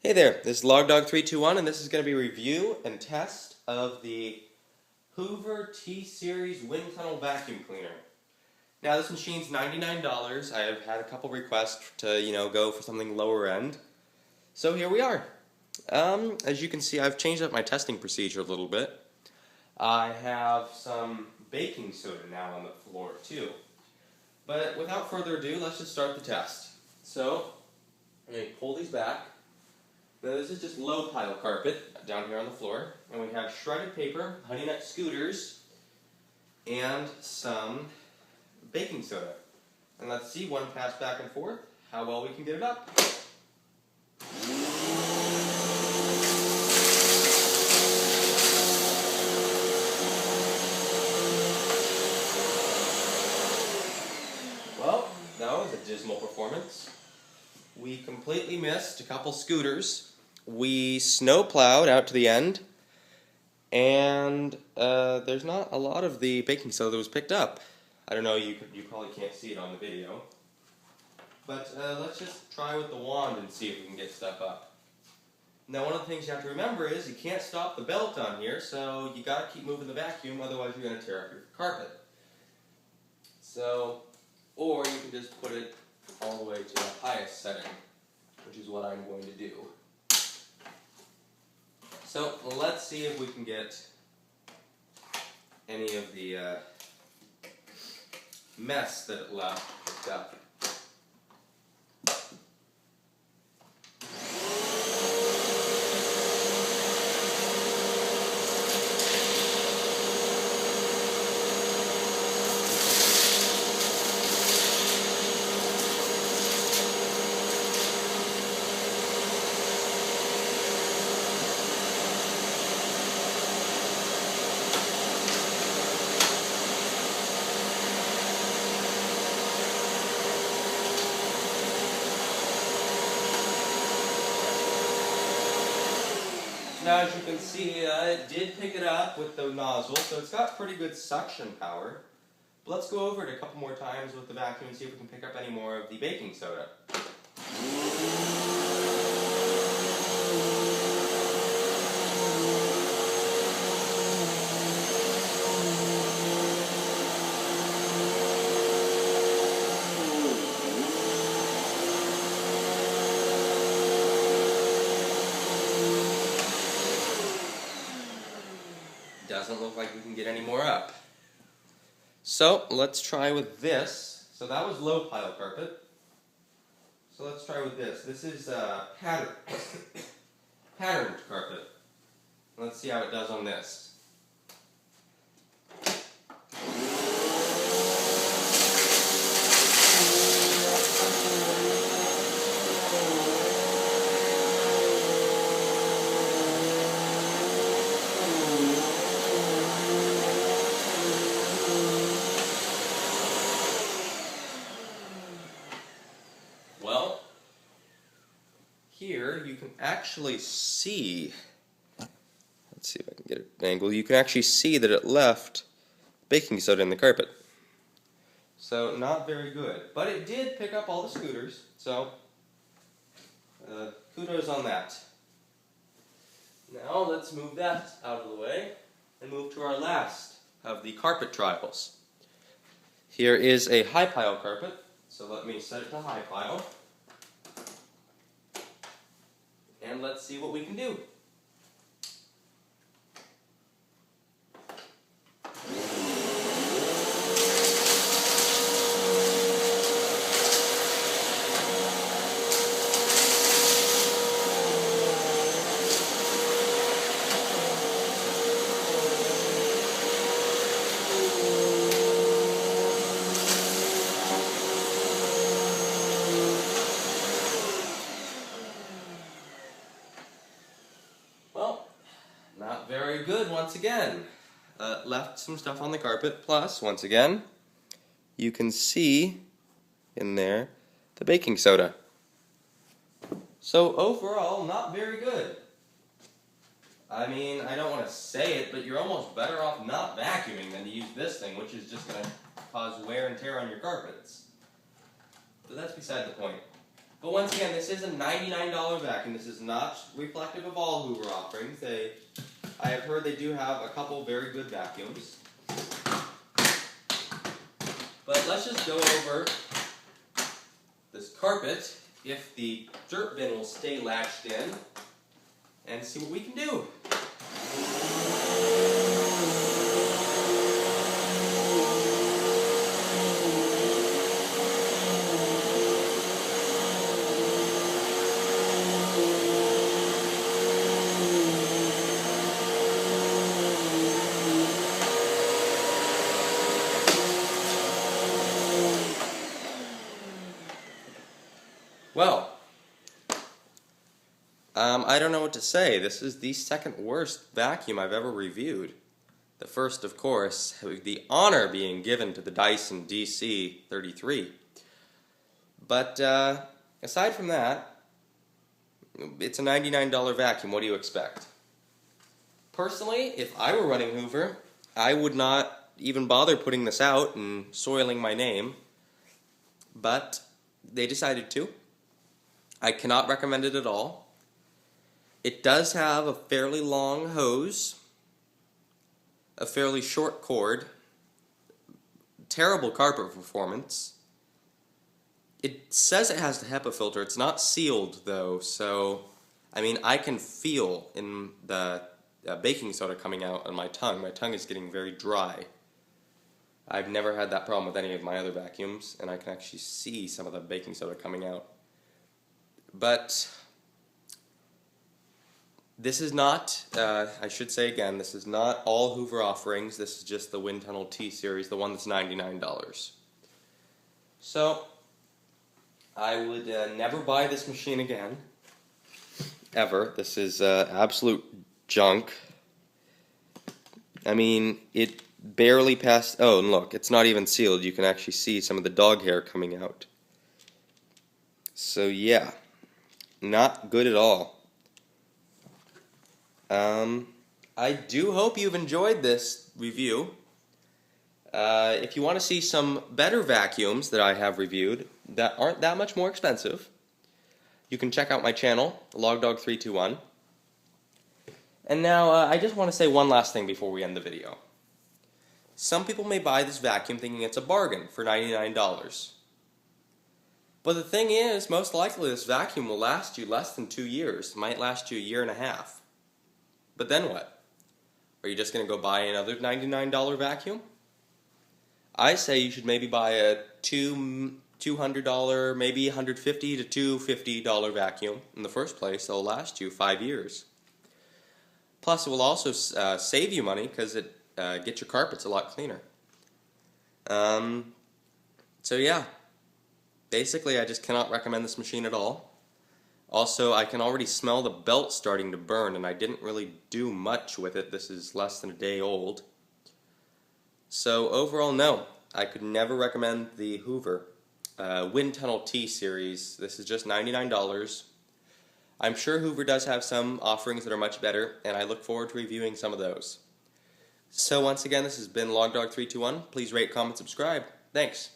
Hey there, this is LogDog321 and this is going to be a review and test of the Hoover T-series wind tunnel vacuum cleaner. Now this machine's $99. I have had a couple requests to, go for something lower end. So here we are. As you can see, I've changed up my testing procedure a little bit. I have some baking soda now on the floor too. But without further ado, let's just start the test. So, I'm going to pull these back. Now this is just low pile carpet down here on the floor, and we have shredded paper, honey nut scooters, and some baking soda. And let's see, one pass back and forth, how well we can get it up. Well, that was a dismal performance. We completely missed a couple scooters. We snow plowed out to the end, and there's not a lot of the baking soda that was picked up. I don't know, you probably can't see it on the video. But let's just try with the wand and see if we can get stuff up. Now one of the things you have to remember is you can't stop the belt on here, so you gotta keep moving the vacuum, otherwise you're gonna tear up your carpet. So, or you can just put it all the way to the highest setting, which is what I'm going to do. So let's see if we can get any of the mess that it left picked up. Now as you can see, it did pick it up with the nozzle, so it's got pretty good suction power. But let's go over it a couple more times with the vacuum and see if we can pick up any more of the baking soda. Doesn't look like we can get any more up. So let's try with this. So that was low pile carpet. So let's try with this. This is patterned carpet. Let's see how it does on this. Well, here you can actually see, let's see if I can get an angle, you can actually see that it left baking soda in the carpet. So not very good, but it did pick up all the scooters, so kudos on that. Now let's move that out of the way and move to our last of the carpet trials. Here is a high pile carpet. So let me set it to high pile, and let's see what we can do. Not very good once again. Left some stuff on the carpet, plus, once again, you can see in there the baking soda. So overall, not very good. I mean, I don't want to say it, but you're almost better off not vacuuming than to use this thing, which is just going to cause wear and tear on your carpets. But that's beside the point. But once again, this is a $99 vacuum. This is not reflective of all Hoover offerings. I have heard they do have a couple very good vacuums. But let's just go over this carpet, if the dirt bin will stay latched in, and see what we can do. Well, I don't know what to say. This is the second worst vacuum I've ever reviewed. The first, of course, the honor being given to the Dyson DC-33. But aside from that, it's a $99 vacuum. What do you expect? Personally, if I were running Hoover, I would not even bother putting this out and soiling my name. But they decided to. I cannot recommend it at all. It does have a fairly long hose, a fairly short cord, terrible carpet performance. It says it has the HEPA filter. It's not sealed though, so I mean I can feel in the baking soda coming out on my tongue. My tongue is getting very dry. I've never had that problem with any of my other vacuums, and I can actually see some of the baking soda coming out. But this is not, I should say again, this is not all Hoover offerings. This is just the Windtunnel T-series, the one that's $99. So, I would never buy this machine again. Ever. This is absolute junk. I mean, it barely passed, oh, and look, it's not even sealed. You can actually see some of the dog hair coming out. So, yeah. Not good at all. I do hope you've enjoyed this review. If you want to see some better vacuums that I have reviewed that aren't that much more expensive, you can check out my channel, LogDog321. And now, I just want to say one last thing before we end the video. Some people may buy this vacuum thinking it's a bargain for $99. But the thing is, most likely this vacuum will last you less than 2 years. It might last you a year and a half. But then what? Are you just going to go buy another $99 vacuum? I say you should maybe buy a $200, maybe $150 to $250 vacuum in the first place. It'll last you 5 years. Plus, it will also save you money because it gets your carpets a lot cleaner. So yeah. Basically, I just cannot recommend this machine at all. Also, I can already smell the belt starting to burn, and I didn't really do much with it. This is less than a day old. So overall, no. I could never recommend the Hoover Windtunnel T-series. This is just $99. I'm sure Hoover does have some offerings that are much better, and I look forward to reviewing some of those. So once again, this has been LogDog321. Please rate, comment, subscribe. Thanks.